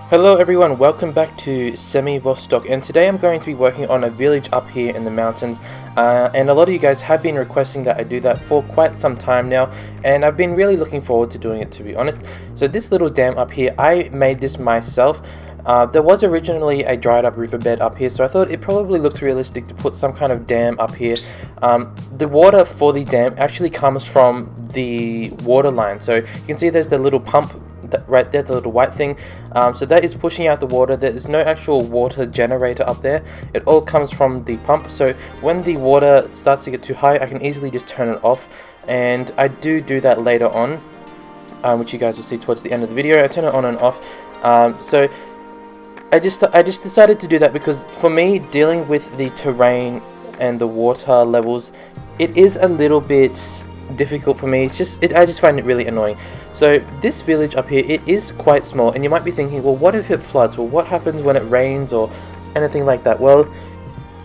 Hello everyone, welcome back to Semi-Vostok, and today I'm going to be working on a village up here in the mountains, and a lot of you guys have been requesting that I do that for quite some time now, and I've been really looking forward to doing it, to be honest. So this little dam up here, I made this myself. There was originally a dried up riverbed up here, so I thought it probably looks realistic to put some kind of dam up here. The water for the dam actually comes from the water line, so you can see there's the little pump right there, the little white thing. So that is pushing out the water. There is no actual water generator up there. It all comes from the pump. So when the water starts to get too high, I can easily just turn it off, and I do that later on, which you guys will see towards the end of the video. I turn it on and off. So I just decided to do that because for me, dealing with the terrain and the water levels, it is a little bit difficult for me. I just find it really annoying. So this village up here, it is quite small, and you might be thinking, well, what if it floods? Well, what happens when it rains or anything like that? Well,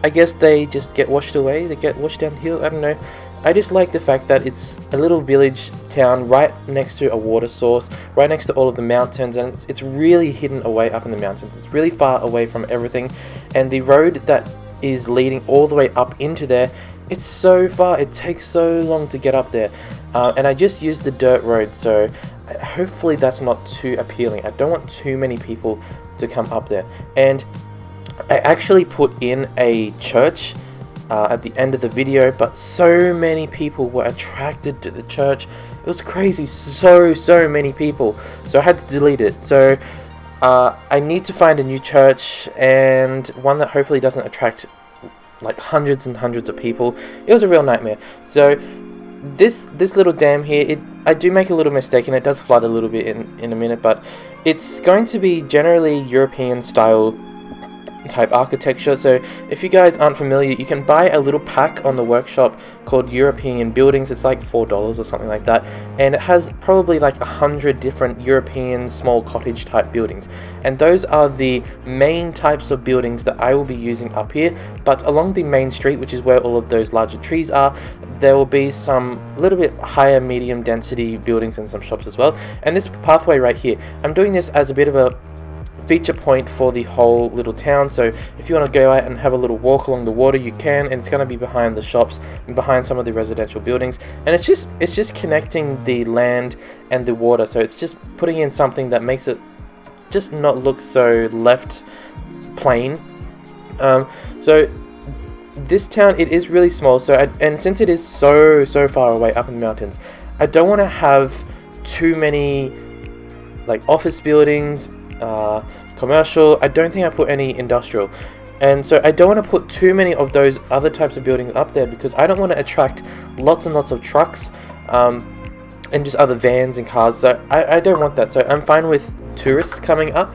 I guess they just get washed away. They get washed down the hill. I don't know. I just like the fact that it's a little village town right next to a water source, right next to all of the mountains, and it's really hidden away up in the mountains. It's really far away from everything, and the road that is leading all the way up into there, it's so far. It takes so long to get up there, and I just used the dirt road, so hopefully that's not too appealing. I don't want too many people to come up there. And I actually put in a church at the end of the video, but so many people were attracted to the church. It was crazy, so many people, so I had to delete it. So I need to find a new church, and one that hopefully doesn't attract like hundreds and hundreds of people. It was a real nightmare. So this little dam here, I do make a little mistake, and it does flood a little bit in a minute, but it's going to be generally European style type architecture. So if you guys aren't familiar, you can buy a little pack on the workshop called European Buildings. It's like $4 or something like that, and it has probably like 100 different European small cottage type buildings, and those are the main types of buildings that I will be using up here. But along the main street, which is where all of those larger trees are, there will be some little bit higher medium density buildings and some shops as well. And this pathway right here, I'm doing this as a bit of a feature point for the whole little town. So if you want to go out and have a little walk along the water, you can, and it's going to be behind the shops and behind some of the residential buildings, and it's just connecting the land and the water. So it's just putting in something that makes it just not look so left plain. So this town, it is really small, so and since it is so far away up in the mountains, I don't want to have too many like office buildings, commercial. I don't think I put any industrial, and so I don't want to put too many of those other types of buildings up there because I don't want to attract lots and lots of trucks and just other vans and cars. So I don't want that. So I'm fine with tourists coming up,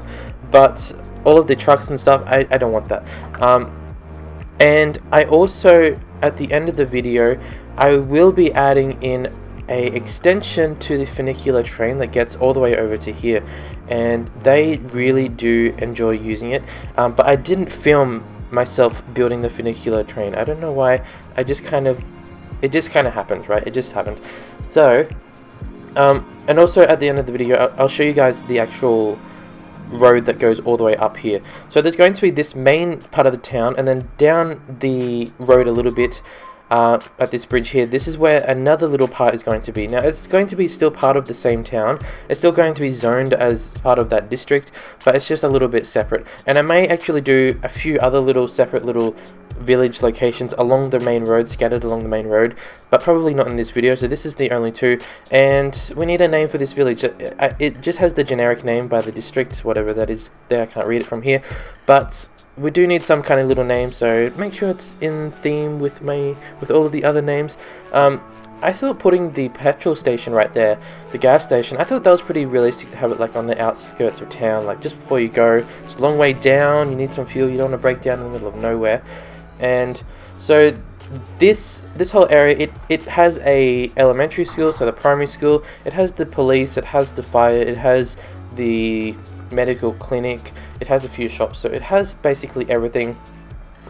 but all of the trucks and stuff, I don't want that. And I also, at the end of the video, I will be adding in a extension to the funicular train that gets all the way over to here, and they really do enjoy using it. But I didn't film myself building the funicular train. I don't know why. It just kind of happened, right? It just happened. So and also at the end of the video, I'll show you guys the actual road that goes all the way up here. So there's going to be this main part of the town, and then down the road a little bit at this bridge here, this is where another little part is going to be. Now it's going to be still part of the same town, it's still going to be zoned as part of that district, but it's just a little bit separate. And I may actually do a few other little separate little village locations along the main road, scattered along the main road, but probably not in this video. So this is the only two, and we need a name for this village. It just has the generic name by the district, whatever that is there. I can't read it from here, but we do need some kind of little name, so make sure it's in theme with all of the other names. I thought putting the petrol station right there, the gas station, I thought that was pretty realistic to have it like on the outskirts of town, like just before you go. It's a long way down, you need some fuel, you don't want to break down in the middle of nowhere. And so this whole area, it has a elementary school, so the primary school, it has the police, it has the fire, it has the medical clinic, it has a few shops, so it has basically everything.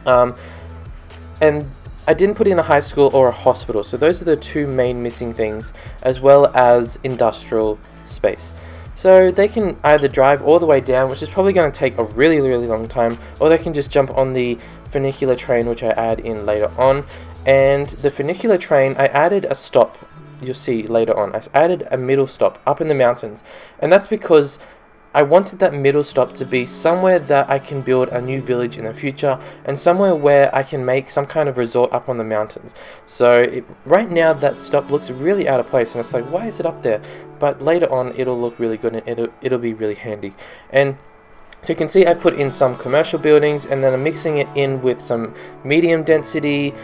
And I didn't put in a high school or a hospital, so those are the two main missing things, as well as industrial space. So they can either drive all the way down, which is probably going to take a really long time, or they can just jump on the funicular train, which I add in later on. And the funicular train, I added a stop, you'll see later on. I added a middle stop up in the mountains, and that's because I wanted that middle stop to be somewhere that I can build a new village in the future, and somewhere where I can make some kind of resort up on the mountains. So right now that stop looks really out of place, and it's like, why is it up there? But later on it'll look really good, and it'll be really handy. And so you can see I put in some commercial buildings, and then I'm mixing it in with some medium density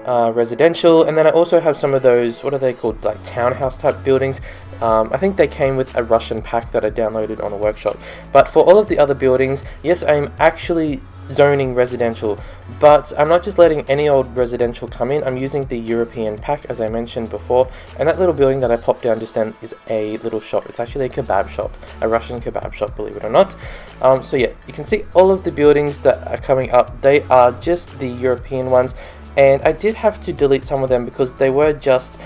residential, and then I also have some of those, what are they called, like townhouse type buildings. I think they came with a Russian pack that I downloaded on a workshop. But for all of the other buildings, yes, I'm actually zoning residential, but I'm not just letting any old residential come in. I'm using the European pack, as I mentioned before, and that little building that I popped down just then is a little shop. It's actually a kebab shop, a Russian kebab shop, believe it or not. So yeah, you can see all of the buildings that are coming up, they are just the European ones, and I did have to delete some of them because they were just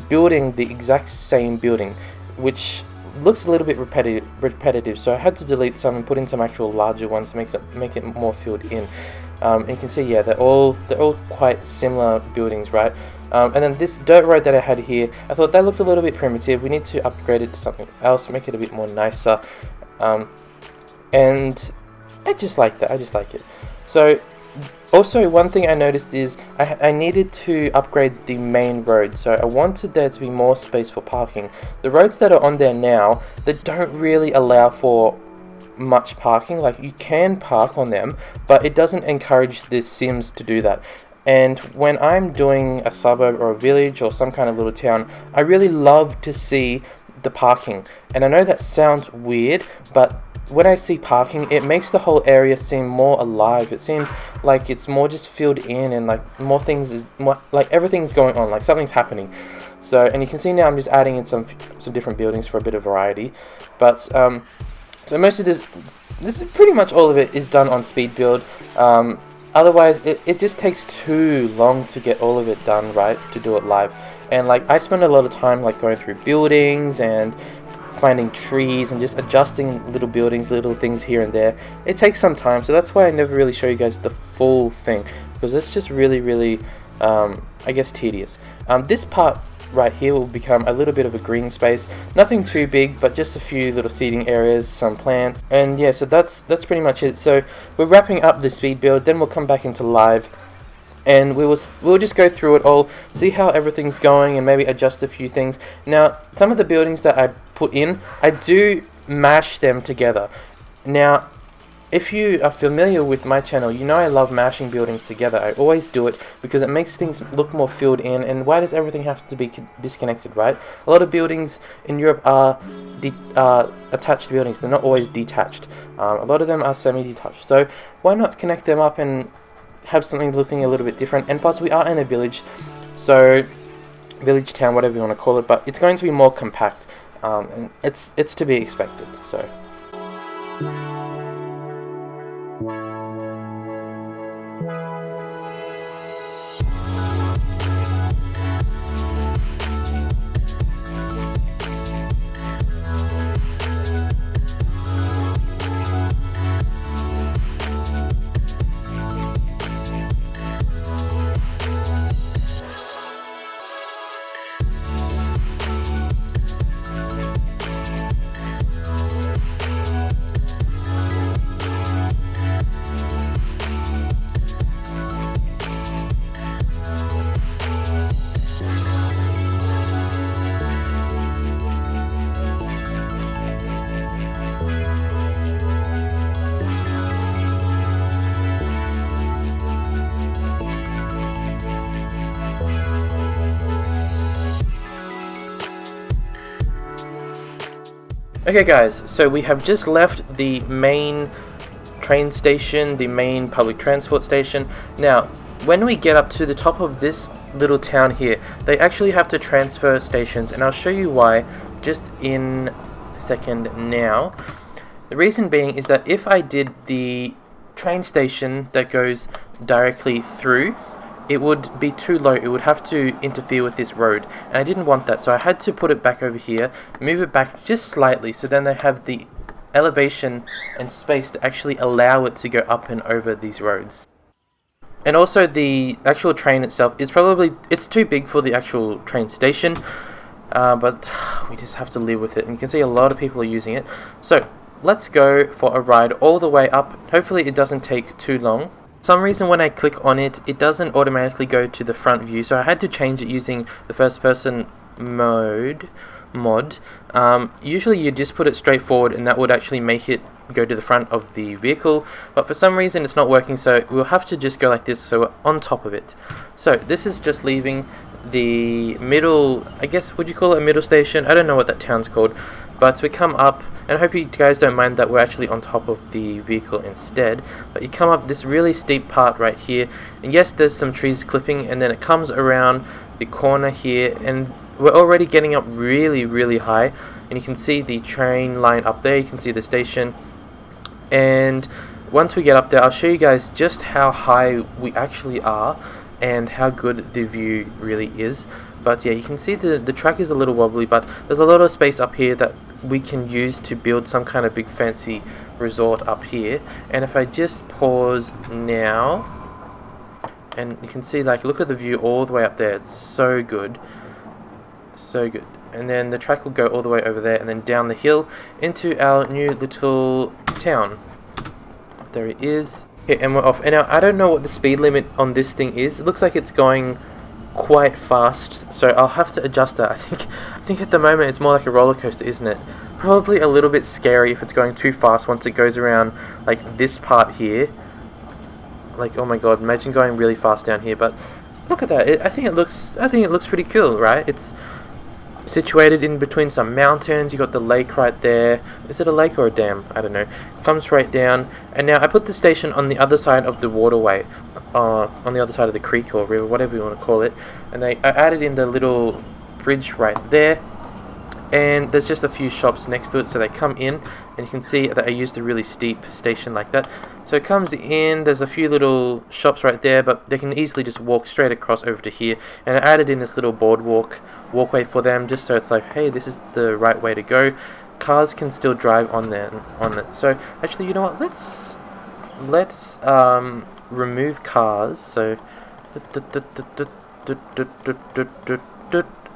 building the exact same building, which looks a little bit repetitive, so I had to delete some and put in some actual larger ones to make it more filled in. And you can see, yeah, they're all quite similar buildings, right? And then this dirt road that I had here, I thought that looks a little bit primitive. We need to upgrade it to something else, make it a bit more nicer. And I just like that. I just like it. So also, one thing I noticed is I needed to upgrade the main road, so I wanted there to be more space for parking. The roads that are on there now, they don't really allow for much parking. Like, you can park on them, but it doesn't encourage the Sims to do that. And when I'm doing a suburb or a village or some kind of little town, I really love to see the parking. And I know that sounds weird, but when I see parking, it makes the whole area seem more alive. It seems like it's more just filled in, and like more things like everything's going on, like something's happening. So, and you can see now I'm just adding in some different buildings for a bit of variety. But so most of this is pretty much all of it is done on speed build. Otherwise it just takes too long to get all of it done right, to do it live. And like I spend a lot of time like going through buildings and finding trees and just adjusting little buildings, little things here and there. It takes some time, so that's why I never really show you guys the full thing, because it's just really I guess tedious. This part right here will become a little bit of a green space, nothing too big, but just a few little seating areas, some plants, and yeah, so that's pretty much it. So we're wrapping up the speed build, then we'll come back into live, and we'll just go through it all, see how everything's going, and maybe adjust a few things. Now, some of the buildings that I put in, I do mash them together. Now, if you are familiar with my channel, you know I love mashing buildings together. I always do it because it makes things look more filled in, and why does everything have to be disconnected, right? A lot of buildings in Europe are attached buildings, they're not always detached. A lot of them are semi-detached, so why not connect them up and have something looking a little bit different? And plus we are in a village, so village town, whatever you want to call it, but it's going to be more compact, and it's to be expected. So okay guys, so we have just left the main train station, the main public transport station. Now, when we get up to the top of this little town here, they actually have to transfer stations, and I'll show you why just in a second now. The reason being is that if I did the train station that goes directly through, it would be too low. It would have to interfere with this road, and I didn't want that, so I had to put it back over here, move it back just slightly, so then they have the elevation and space to actually allow it to go up and over these roads. And also the actual train itself is it's too big for the actual train station, but we just have to live with it, and you can see a lot of people are using it. So let's go for a ride all the way up. Hopefully it doesn't take too long. For some reason when I click on it, it doesn't automatically go to the front view, so I had to change it using the first person mod. Usually you just put it straight forward and that would actually make it go to the front of the vehicle, but for some reason it's not working, so we'll have to just go like this, so we're on top of it. So this is just leaving the middle, I guess, would you call it a middle station? I don't know what that town's called, but we come up, and I hope you guys don't mind that we're actually on top of the vehicle instead, but you come up this really steep part right here, and yes, there's some trees clipping, and then it comes around the corner here, and we're already getting up really high, and you can see the train line up there, you can see the station, and once we get up there I'll show you guys just how high we actually are and how good the view really is. But yeah, you can see the track is a little wobbly, but there's a lot of space up here that we can use to build some kind of big fancy resort up here. And if I just pause now, and you can see, like, look at the view all the way up there, it's so good, so good. And then the track will go all the way over there and then down the hill into our new little town. There it is. Okay, and we're off. And now I don't know what the speed limit on this thing is. It looks like it's going quite fast, so I'll have to adjust that. I think at the moment it's more like a roller coaster, isn't it? Probably a little bit scary if it's going too fast once it goes around like this part here. Like, oh my god, imagine going really fast down here. But look at that. I think it looks pretty cool, right? It's situated in between some mountains. You got the lake right there. Is it a lake or a dam? I don't know. Comes straight down, and now I put the station on the other side of the waterway, on the other side of the creek or river, whatever you want to call it. And I added in the little bridge right there, and there's just a few shops next to it, so they come in, and you can see that I used a really steep station like that. So it comes in, there's a few little shops right there, but they can easily just walk straight across over to here. And I added in this little walkway for them, just so it's like, hey, this is the right way to go. Cars can still drive on there, on it. So actually, you know what? Let's remove cars. So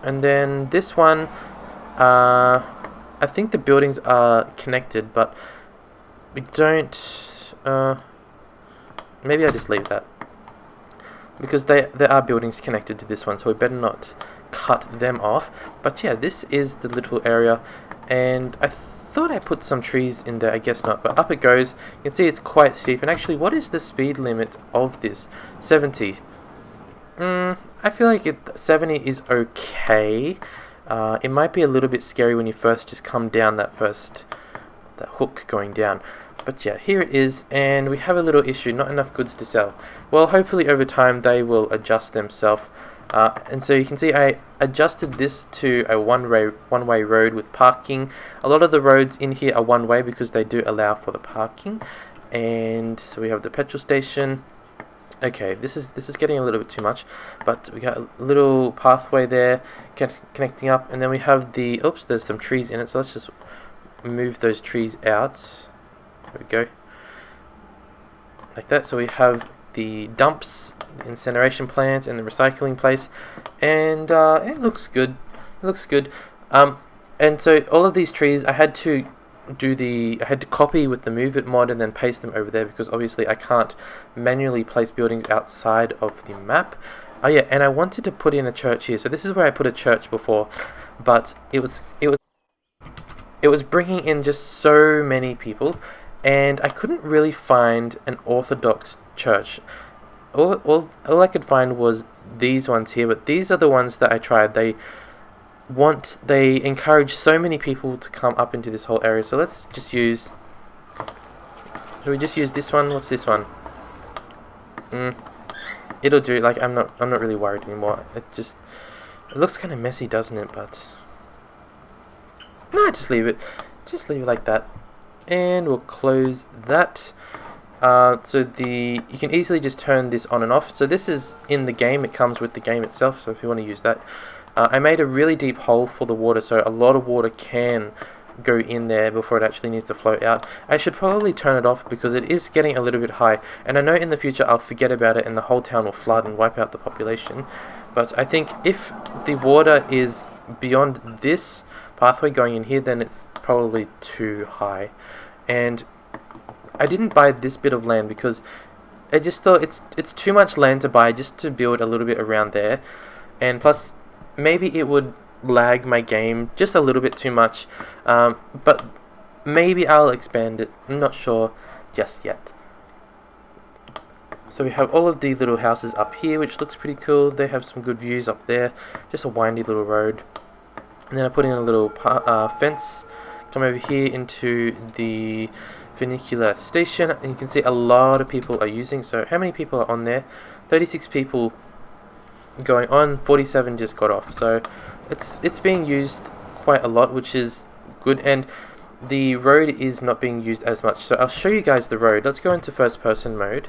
and then this one, I think the buildings are connected, but we don't. Maybe I just leave that, because there are buildings connected to this one, so we better not cut them off. But yeah, this is the little area, and I thought I put some trees in there. I guess not, but up it goes. You can see it's quite steep. And actually, what is the speed limit of this? 70. I feel like 70 is okay. It might be a little bit scary when you first just come down that hook going down. But yeah, here it is, and we have a little issue, not enough goods to sell. Well, hopefully over time they will adjust themselves. And so you can see I adjusted this to a one-way road with parking. A lot of the roads in here are one-way because they do allow for the parking. And so we have the petrol station. Okay, this is getting a little bit too much, but we got a little pathway there connecting up, and then we have the, oops, there's some trees in it, so let's just move those trees out. There we go, like that. So we have the dumps, the incineration plant, and the recycling place, and it looks good. It looks good. And so all of these trees, I had to copy with the Move It mod and then paste them over there, because obviously I can't manually place buildings outside of the map. Oh yeah, and I wanted to put in a church here. So this is where I put a church before, but it was bringing in just so many people, and I couldn't really find an Orthodox church. All I could find was these ones here, but these are the ones that I tried. They encourage so many people to come up into this whole area. So let's just use, should we just use this one? What's this one? It'll do. Like, I'm not really worried anymore. It looks kind of messy, doesn't it? But no, just leave it like that, and we'll close that. So you can easily just turn this on and off. So this is in the game, it comes with the game itself, so if you want to use that. I made a really deep hole for the water, so a lot of water can go in there before it actually needs to flow out. I should probably turn it off because it is getting a little bit high, and I know in the future I'll forget about it and the whole town will flood and wipe out the population. But I think if the water is beyond this pathway going in here, then it's probably too high. And I didn't buy this bit of land because I just thought it's too much land to buy just to build a little bit around there, and plus maybe it would lag my game just a little bit too much, but maybe I'll expand it. I'm not sure just yet. So we have all of these little houses up here, which looks pretty cool. They have some good views up there, just a windy little road. And then I put in a little fence, come over here into the funicular station, and you can see a lot of people are using. So how many people are on there? 36 people going on, 47 just got off. So it's being used quite a lot, which is good, and the road is not being used as much. So I'll show you guys the road. Let's go into first person mode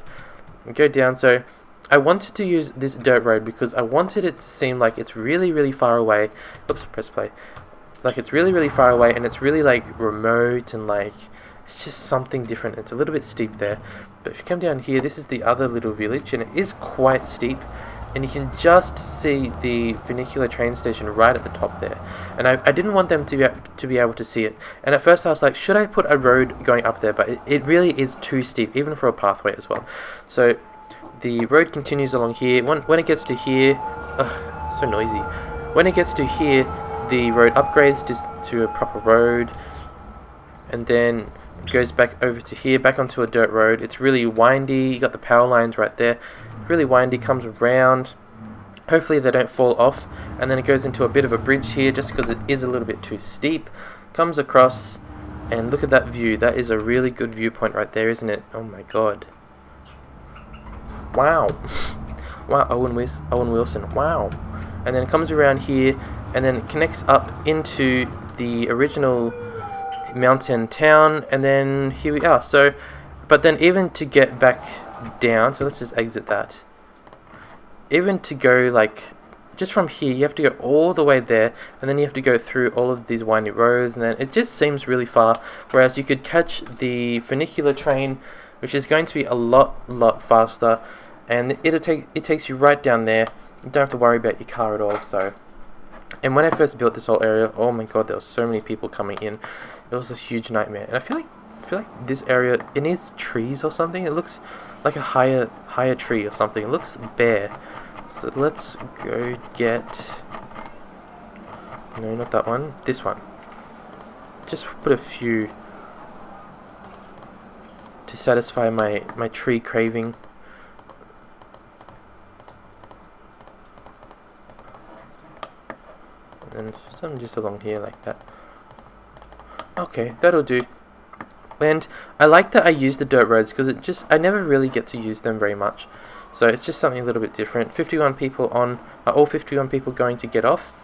and go down. So I wanted to use this dirt road because I wanted it to seem like it's really far away. Oops, press play. Like it's really far away, and it's really like remote, and like it's just something different. It's a little bit steep there, but if you come down here, this is the other little village, and it is quite steep, and you can just see the funicular train station right at the top there. And I didn't want them to be able to see it, and at first I was like, should I put a road going up there? But it really is too steep, even for a pathway as well. So the road continues along here. When it gets to here, ugh, so noisy. When it gets to here, the road upgrades to a proper road, and then it goes back over to here, back onto a dirt road. It's really windy. You got the power lines right there. Really windy, comes around. Hopefully they don't fall off, and then it goes into a bit of a bridge here just because it is a little bit too steep. Comes across, and look at that view. That is a really good viewpoint right there, isn't it? Oh my god. Wow. Wow, Owen Wilson. Wow. And then it comes around here, and then it connects up into the original mountain town, and then here we are. So, but then even to get back down, so let's just exit that. Even to go like just from here, you have to go all the way there, and then you have to go through all of these windy roads, and then it just seems really far. Whereas you could catch the funicular train, which is going to be a lot faster, and it takes you right down there. You don't have to worry about your car at all. So, and when I first built this whole area, oh my god, there were so many people coming in. It was a huge nightmare, and I feel like this area, it needs trees or something. It looks like a higher tree or something. It looks bare. So let's go get, no, not that one, this one. Just put a few to satisfy my tree craving. And some just along here like that. Okay, that'll do. And I like that I use the dirt roads because I never really get to use them very much. So it's just something a little bit different. 51 people on. Are all 51 people going to get off?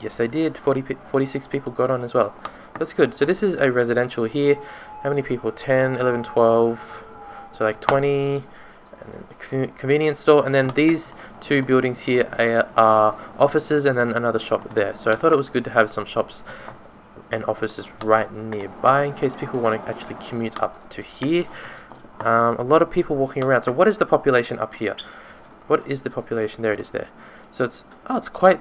Yes, they did. 46 people got on as well. That's good. So this is a residential here. How many people? 10, 11, 12. So like 20. And then a convenience store, and then these two buildings here are offices, and then another shop there. So I thought it was good to have some shops and offices right nearby in case people want to actually commute up to here. A lot of people walking around. So what is the population up here? What is the population? There it is there. So it's quite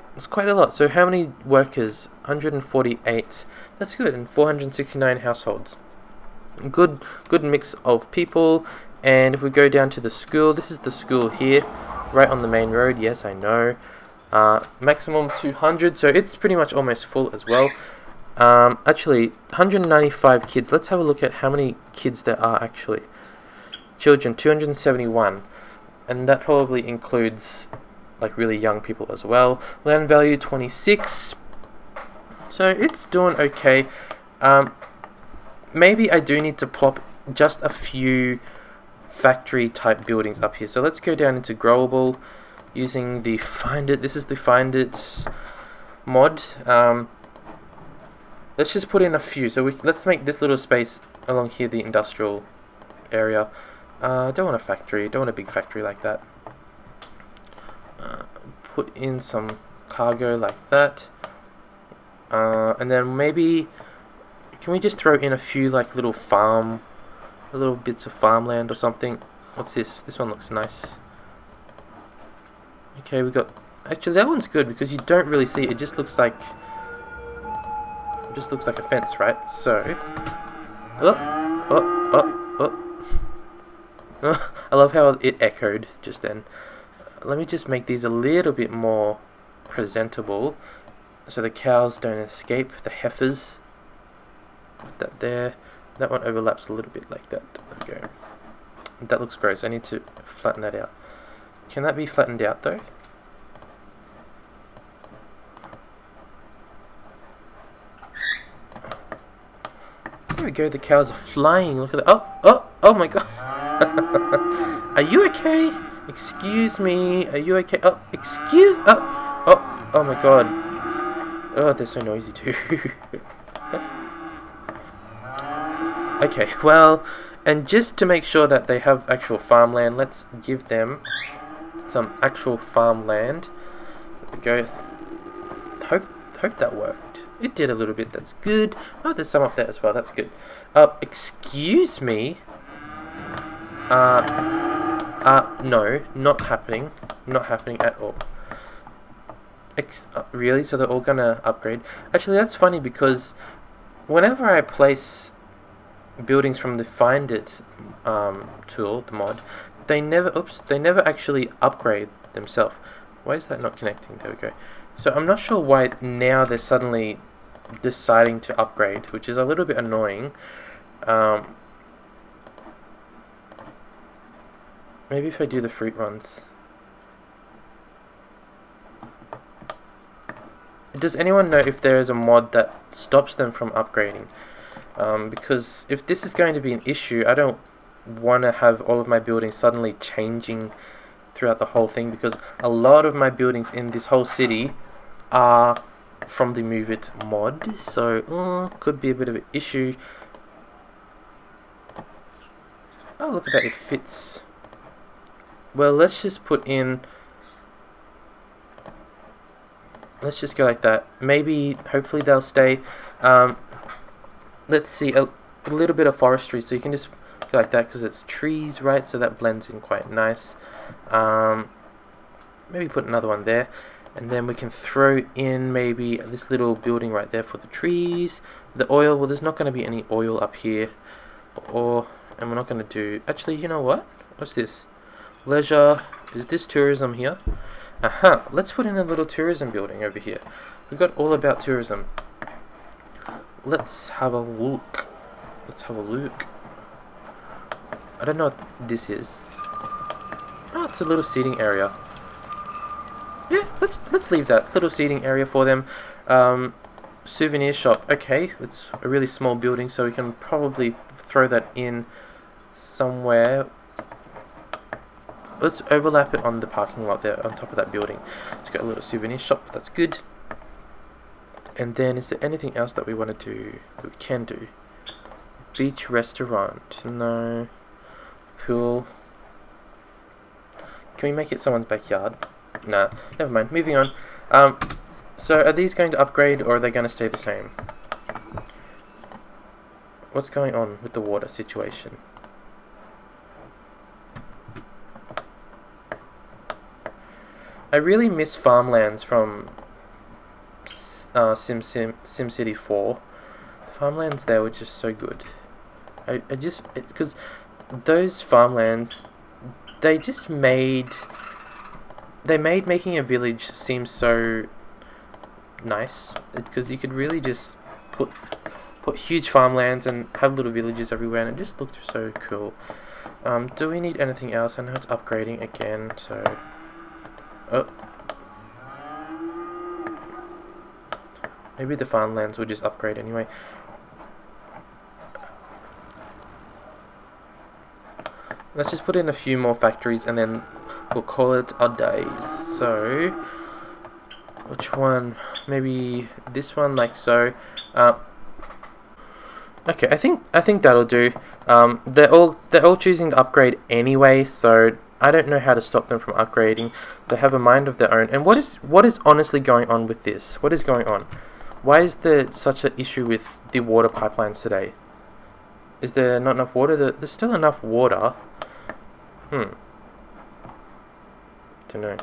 a lot. So how many workers? 148. That's good. And 469 households. Good mix of people. And if we go down to the school, this is the school here, right on the main road. Yes, I know. Maximum 200, so it's pretty much almost full as well. Actually, 195 kids. Let's have a look at how many kids there are actually. Children, 271. And that probably includes like really young people as well. Land value, 26. So it's doing okay. Maybe I do need to plop just a few factory type buildings up here. So let's go down into growable using the find it. This is the find it mod. Let's just put in a few. So let's make this little space along here the industrial area. Don't want a factory, don't want a big factory like that. Put in some cargo like that. And then maybe, can we just throw in a few like little bits of farmland or something? What's this? This one looks nice. Okay, we got, actually that one's good because you don't really see it. It just looks like a fence, right? So, I love how it echoed just then. Let me just make these a little bit more presentable so the cows don't escape, the heifers. Put that there. That one overlaps a little bit like that. Okay. That looks gross. I need to flatten that out. Can that be flattened out though? There we go, the cows are flying. Look at that. Oh my god. Are you okay? Excuse me. Are you okay? Oh my god. Oh, they're so noisy too. Okay, well, and just to make sure that they have actual farmland, let's give them some actual farmland. There we go. Hope that worked. It did a little bit, that's good. Oh, there's some up there as well, that's good. Excuse me? No, not happening. Not happening at all. Really? So they're all gonna upgrade? Actually, that's funny because whenever I place buildings from the Find It tool, the mod, they never actually upgrade themselves. Why is that not connecting? There we go. So I'm not sure why now they're suddenly deciding to upgrade, which is a little bit annoying. Maybe if I do the fruit ones. Does anyone know if there is a mod that stops them from upgrading? Because if this is going to be an issue, I don't want to have all of my buildings suddenly changing throughout the whole thing, because a lot of my buildings in this whole city are from the Move It mod, so could be a bit of an issue. Oh, look at that, it fits. Well, let's just put in, let's just go like that. Maybe, hopefully they'll stay. Let's see, a little bit of forestry, so you can just go like that because it's trees, right? So that blends in quite nice. Maybe put another one there, and then we can throw in maybe this little building right there for the trees. The oil, well, there's not going to be any oil up here, and we're not going to do, actually, you know what? What's this? Leisure, is this tourism here? Let's put in a little tourism building over here. We've got all about tourism. Let's have a look. I don't know what this is. Oh, it's a little seating area. Yeah, let's leave that little seating area for them. Souvenir shop. Okay, it's a really small building, so we can probably throw that in somewhere. Let's overlap it on the parking lot there, on top of that building. It's got a little souvenir shop. That's good. And then, is there anything else that we want to do? That we can do? Beach restaurant. No. Pool. Can we make it someone's backyard? Nah, never mind. Moving on. So are these going to upgrade, or are they going to stay the same? What's going on with the water situation? I really miss farmlands from SimCity 4. The farmlands there were just so good. Because those farmlands, they made making a village seem so nice, because you could really just put huge farmlands and have little villages everywhere, and it just looked so cool. Do we need anything else? I know it's upgrading again, so maybe the farmlands will just upgrade anyway. Let's just put in a few more factories and then we'll call it a day. So, which one? Maybe this one, like so. Okay, I think that'll do. They're all choosing to upgrade anyway, so I don't know how to stop them from upgrading. They have a mind of their own. And what is honestly going on with this? What is going on? Why is there such an issue with the water pipelines today? Is there not enough water? There's still enough water. Don't know.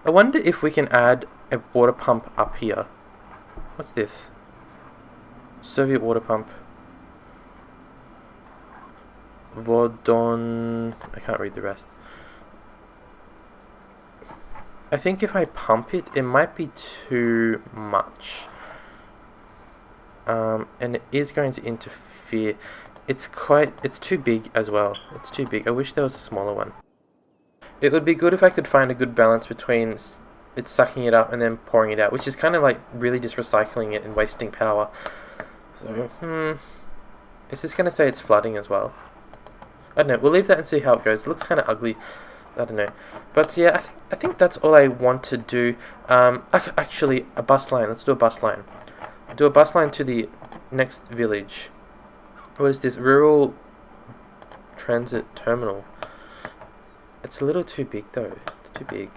I wonder if we can add a water pump up here. What's this? Soviet water pump. Vodon. I can't read the rest. I think if I pump it, it might be too much. And it is going to interfere. It's too big as well. It's too big. I wish there was a smaller one. It would be good if I could find a good balance between it sucking it up and then pouring it out, which is kind of like really just recycling it and wasting power. So, is this going to say it's flooding as well? I don't know. We'll leave that and see how it goes. It looks kind of ugly. I don't know. But yeah, I think that's all I want to do. Actually, a bus line. Let's do a bus line. Do a bus line to the next village. What is this? Rural transit terminal. It's a little too big though. It's too big.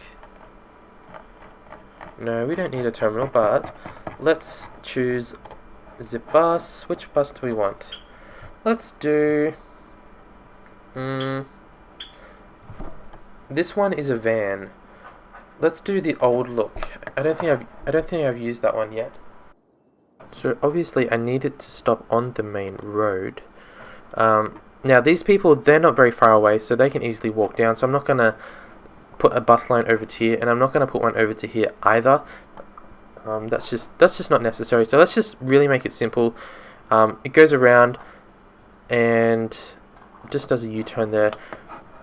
No, we don't need a terminal, but let's choose the bus. Which bus do we want? Let's do... this one is a van. Let's do the old look. I don't think I've used that one yet. So obviously I need it to stop on the main road. Now these people, they're not very far away, so they can easily walk down. So I'm not gonna put a bus line over to here, and I'm not gonna put one over to here either. That's just not necessary. So let's just really make it simple. It goes around and just does a U-turn there.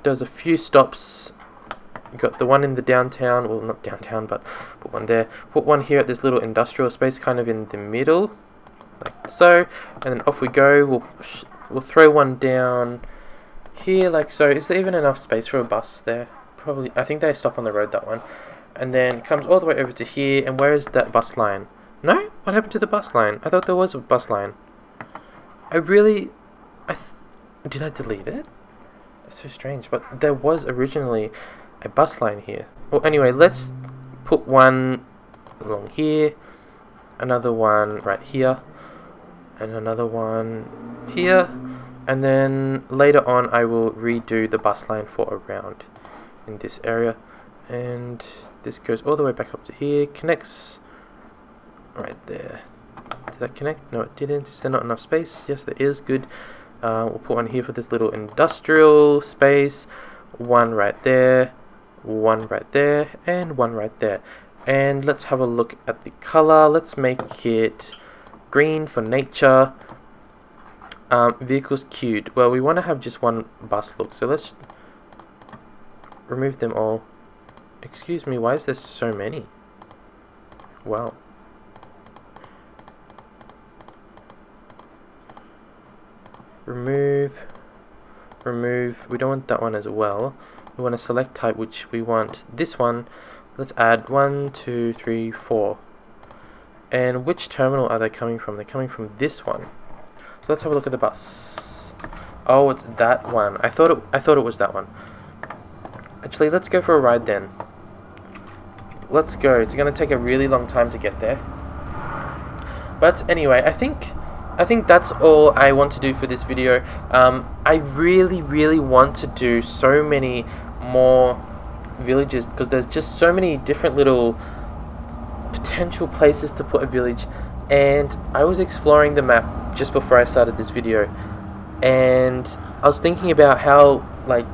Does a few stops. Got the one in the downtown, well not downtown, but put one there. Put one here at this little industrial space, kind of in the middle, like so. And then off we go. We'll throw one down here, like so. Is there even enough space for a bus there? Probably. I think they stop on the road, that one. And then it comes all the way over to here. And where is that bus line? No? What happened to the bus line? I thought there was a bus line. Did I delete it? That's so strange. But there was originally a bus line here. Well, anyway, let's put one along here. Another one right here. And another one here. And then later on I will redo the bus line for around in this area. And this goes all the way back up to here. Connects right there. Did that connect? No, it didn't. Is there not enough space? Yes, there is. Good. We'll put one here for this little industrial space. One right there. One right there. And one right there. And let's have a look at the color. Let's make it green for nature. Vehicles queued. Well, we want to have just one bus look. So let's remove them all. Excuse me, why is there so many? Wow. Remove. We don't want that one as well. We want to select type, which we want this one. Let's add 1, 2, 3, 4. And which terminal are they coming from? They're coming from this one. So let's have a look at the bus. Oh, it's that one. I thought it was that one. Actually, let's go for a ride then. Let's go. It's going to take a really long time to get there. But anyway, I think that's all I want to do for this video. I really want to do so many more villages because there's just so many different little potential places to put a village. And I was exploring the map just before I started this video, and I was thinking about how like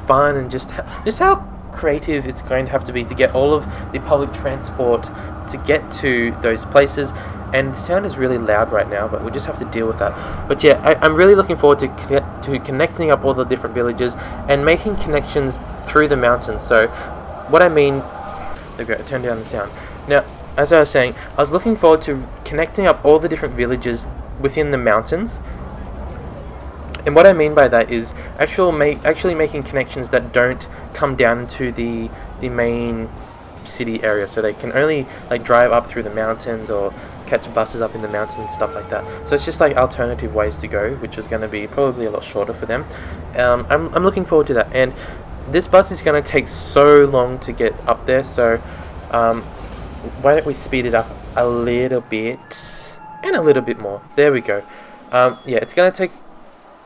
fun and just how creative it's going to have to be to get all of the public transport to get to those places. And the sound is really loud right now, but we'll just have to deal with that. But yeah, I'm really looking forward to connecting up all the different villages and making connections through the mountains. So what I mean, there we go, turn down the sound. Now, as I was saying, I was looking forward to connecting up all the different villages within the mountains. And what I mean by that is actually making connections that don't come down into the main city area, so they can only like drive up through the mountains or catch buses up in the mountains and stuff like that. So it's just like alternative ways to go, which is going to be probably a lot shorter for them. I'm looking forward to that. And this bus is going to take so long to get up there, so why don't we speed it up a little bit and a little bit more. There we go. Yeah, it's going to take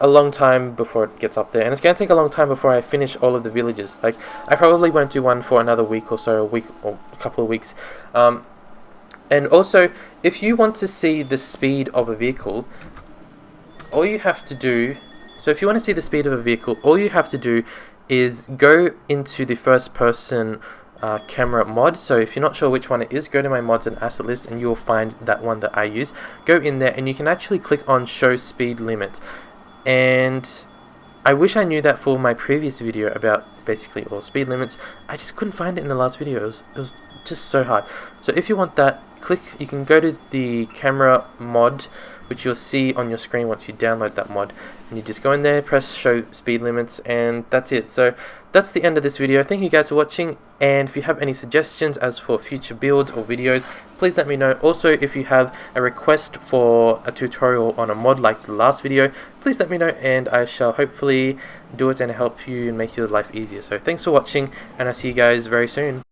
a long time before it gets up there, and it's going to take a long time before I finish all of the villages. Like, I probably won't do one for another week or so, a week or a couple of weeks. And also, if you want to see the speed of a vehicle, all you have to do, so if you want to see the speed of a vehicle, all you have to do is go into the first person camera mod. So if you're not sure which one it is, go to my mods and asset list and you'll find that one that I use. Go in there and you can actually click on show speed limit. And I wish I knew that for my previous video about basically all speed limits. I just couldn't find it in the last video. It was just so hard. So if you want that, you can go to the camera mod, which you'll see on your screen once you download that mod, and you just go in there, press show speed limits, and that's it. So that's the end of this video. Thank you guys for watching, and if you have any suggestions as for future builds or videos, please let me know. Also, if you have a request for a tutorial on a mod like the last video, please let me know, and I shall hopefully do it and help you and make your life easier. So thanks for watching, and I'll see you guys very soon.